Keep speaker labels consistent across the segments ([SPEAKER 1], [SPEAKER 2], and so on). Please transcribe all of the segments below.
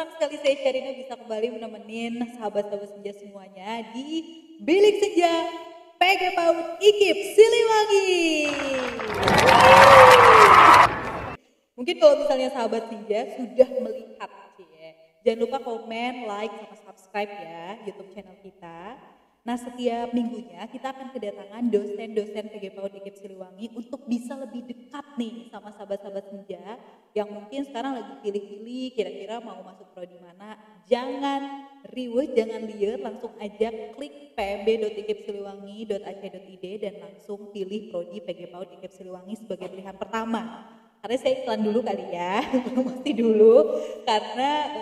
[SPEAKER 1] senang sekali saya Sherina bisa kembali menemenin sahabat-sahabat senja semuanya di Bilik Senja PG PAUD IKIP Siliwangi. Mungkin kalau misalnya sahabat senja sudah melihat ya, jangan lupa komen, like, sama subscribe ya YouTube channel kita. Nah, setiap minggunya kita akan kedatangan dosen-dosen PG PAUD IKIP Siliwangi untuk bisa lebih dekat nih sama sahabat-sahabat senja yang mungkin sekarang lagi pilih-pilih kira-kira mau masuk prodi mana. Jangan riweuh, jangan liar, langsung aja klik pmb.ikipsiliwangi.ac.id dan langsung pilih prodi PG PAUD IKIP Siliwangi sebagai pilihan pertama. Karena saya iklan dulu kali ya, promosi dulu karena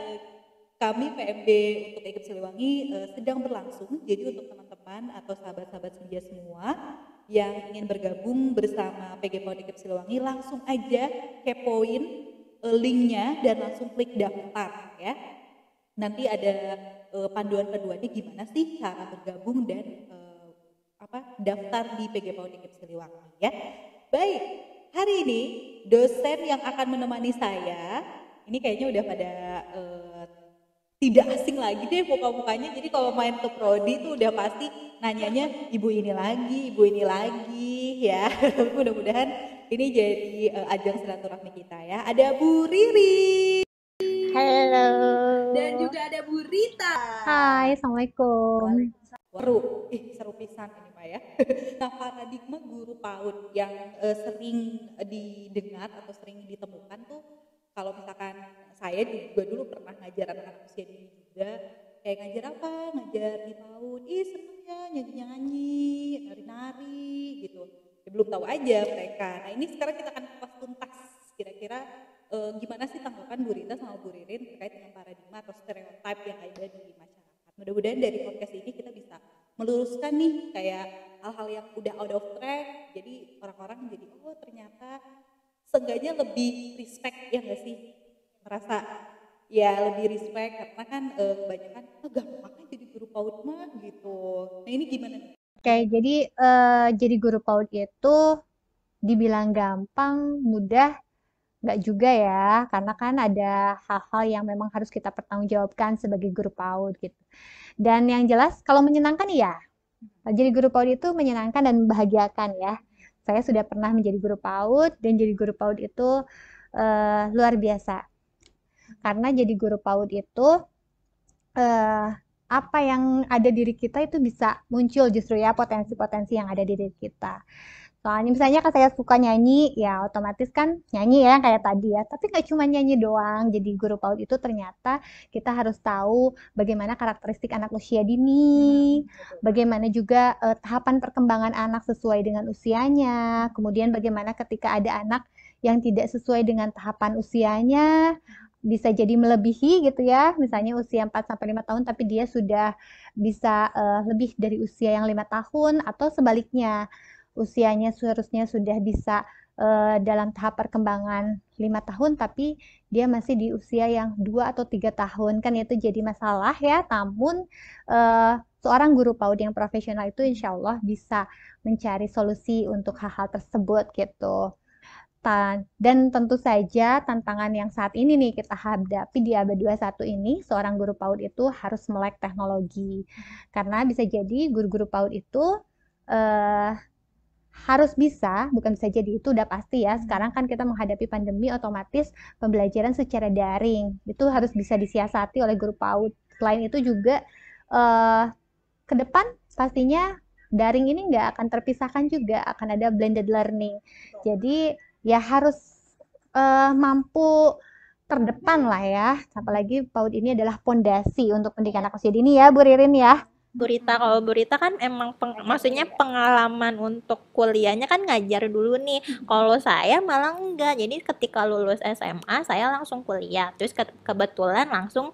[SPEAKER 1] kami PMB untuk IKIP Siliwangi sedang berlangsung. Jadi untuk teman-teman atau sahabat-sahabat senja semua yang ingin bergabung bersama PG PAUD IKIP Siliwangi, langsung aja kepoin linknya dan langsung klik daftar ya. Nanti ada panduan-panduannya gimana sih cara bergabung dan daftar di PG PAUD IKIP Siliwangi ya. Baik, hari ini dosen yang akan menemani saya ini kayaknya udah pada tidak asing lagi deh muka-mukanya. Jadi kalau main ke prodi tuh udah pasti nanyanya ibu ini lagi ya. Mudah-mudahan ini jadi ajang silaturahmi kita ya. Ada Bu Riri.
[SPEAKER 2] Halo.
[SPEAKER 1] Dan juga ada Bu Rita.
[SPEAKER 2] Hai, Assalamualaikum.
[SPEAKER 1] Seru pisan ini Pak ya. Nah, paradigma guru PAUD yang sering didengar atau sering ditemukan tuh, kalau misalkan saya juga dulu pernah ngajar anak-anak usia dini juga, kayak ngajar apa? Ngajar di PAUD, seneng ya nyanyi-nyanyi, nari-nari gitu. Ya, belum tahu aja mereka. Nah, ini sekarang kita akan kupas tuntas kira-kira gimana sih tanggapan Bu Rita sama Bu Ririn terkait dengan paradigma atau stereotip yang ada di masyarakat. Mudah-mudahan dari podcast ini kita bisa meluruskan nih kayak hal-hal yang udah out of track, jadi orang-orang jadi oh ternyata seenggaknya lebih respect ya nggak sih, merasa ya lebih respect karena kan kebanyakan gampang jadi guru PAUD mah gitu. Nah ini gimana nih?
[SPEAKER 2] Oke, jadi guru PAUD itu dibilang gampang, mudah, nggak juga ya, karena kan ada hal-hal yang memang harus kita pertanggungjawabkan sebagai guru PAUD gitu. Dan yang jelas, kalau menyenangkan ya, jadi guru PAUD itu menyenangkan dan membahagiakan ya. Saya sudah pernah menjadi guru PAUD dan jadi guru PAUD itu luar biasa. Karena jadi guru PAUD itu apa yang ada di diri kita itu bisa muncul justru ya potensi-potensi yang ada di diri kita. Soalnya misalnya kan saya suka nyanyi, ya otomatis kan nyanyi ya kayak tadi ya. Tapi nggak cuma nyanyi doang. Jadi guru PAUD itu ternyata kita harus tahu bagaimana karakteristik anak usia dini, bagaimana juga tahapan perkembangan anak sesuai dengan usianya. Kemudian bagaimana ketika ada anak yang tidak sesuai dengan tahapan usianya, bisa jadi melebihi gitu ya. Misalnya usia 4-5 tahun tapi dia sudah bisa lebih dari usia yang 5 tahun atau sebaliknya. Usianya seharusnya sudah bisa dalam tahap perkembangan 5 tahun tapi dia masih di usia yang 2 atau 3 tahun kan itu jadi masalah ya. Namun seorang guru PAUD yang profesional itu insya Allah bisa mencari solusi untuk hal-hal tersebut gitu. Dan tentu saja tantangan yang saat ini nih kita hadapi di abad 21 ini, seorang guru PAUD itu harus melek teknologi. Karena bisa jadi guru-guru PAUD itu harus bisa, bukan bisa jadi, itu udah pasti ya. Sekarang kan kita menghadapi pandemi, otomatis pembelajaran secara daring itu harus bisa disiasati oleh guru PAUD. Selain itu juga ke depan pastinya daring ini nggak akan terpisahkan juga, akan ada blended learning. Jadi ya harus mampu terdepan lah ya. Apalagi PAUD ini adalah pondasi untuk pendidikan anak usia dini ya, Bu Ririn ya.
[SPEAKER 3] Bu Rita, kalau Bu Rita kan emang maksudnya pengalaman untuk kuliahnya kan ngajar dulu nih. Kalau saya malah enggak. Jadi ketika lulus SMA saya langsung kuliah. Terus kebetulan langsung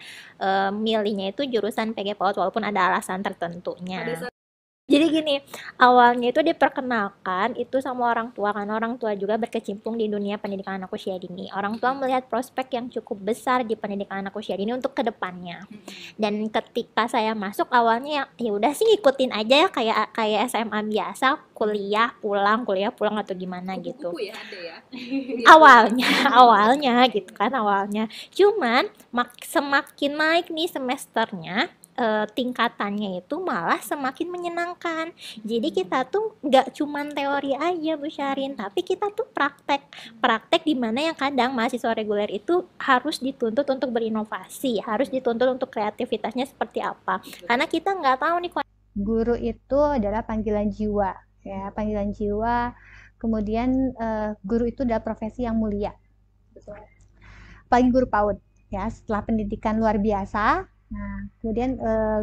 [SPEAKER 3] milihnya itu jurusan PG PAUD walaupun ada alasan tertentunya. Jadi gini, awalnya itu diperkenalkan itu sama orang tua, karena orang tua juga berkecimpung di dunia pendidikan anak usia dini. Orang tua melihat prospek yang cukup besar di pendidikan anak usia dini untuk kedepannya. Dan ketika saya masuk awalnya ya udah sih ikutin aja ya, kayak kayak SMA biasa, kuliah pulang atau gimana gitu.
[SPEAKER 1] Kupu-kupu ya ada ya.
[SPEAKER 3] Awalnya awalnya gitu kan awalnya. Cuman semakin naik nih semesternya, tingkatannya itu malah semakin menyenangkan. Jadi kita tuh nggak cuman teori aja Bu Syarin, tapi kita tuh praktek. Praktek di mana yang kadang mahasiswa reguler itu harus dituntut untuk berinovasi, harus dituntut untuk kreativitasnya seperti apa. Karena kita nggak tahu nih
[SPEAKER 2] Guru itu adalah panggilan jiwa, ya, panggilan jiwa. Kemudian guru itu adalah profesi yang mulia. Apalagi guru PAUD, ya, setelah pendidikan luar biasa. Nah, kemudian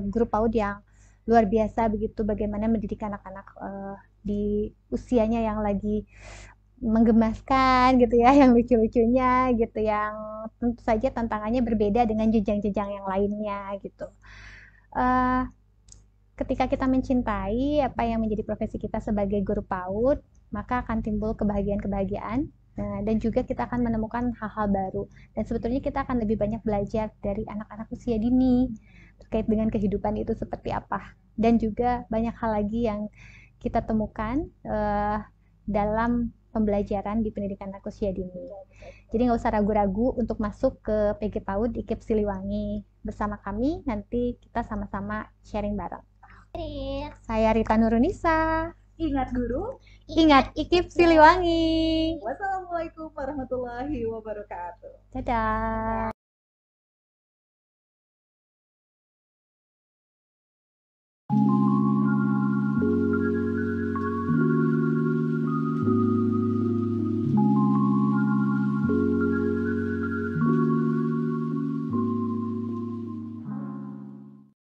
[SPEAKER 2] guru PAUD yang luar biasa begitu, bagaimana mendidik anak-anak di usianya yang lagi menggemaskan gitu ya, yang lucu-lucunya gitu, yang tentu saja tantangannya berbeda dengan jenjang-jenjang yang lainnya gitu. Ketika kita mencintai apa yang menjadi profesi kita sebagai guru PAUD, maka akan timbul kebahagiaan-kebahagiaan. Nah, dan juga kita akan menemukan hal-hal baru. Dan sebetulnya kita akan lebih banyak belajar dari anak-anak usia dini terkait dengan kehidupan itu seperti apa. Dan juga banyak hal lagi yang kita temukan dalam pembelajaran di pendidikan anak usia dini. Jadi nggak usah ragu-ragu untuk masuk ke PG PAUD IKIP Siliwangi. Bersama kami nanti kita sama-sama sharing bareng. Saya Rita Nurunisa.
[SPEAKER 1] Ingat guru,
[SPEAKER 2] Ingat IKIP Siliwangi.
[SPEAKER 1] wassalamualaikum warahmatullahi wabarakatuh.
[SPEAKER 2] Dadah.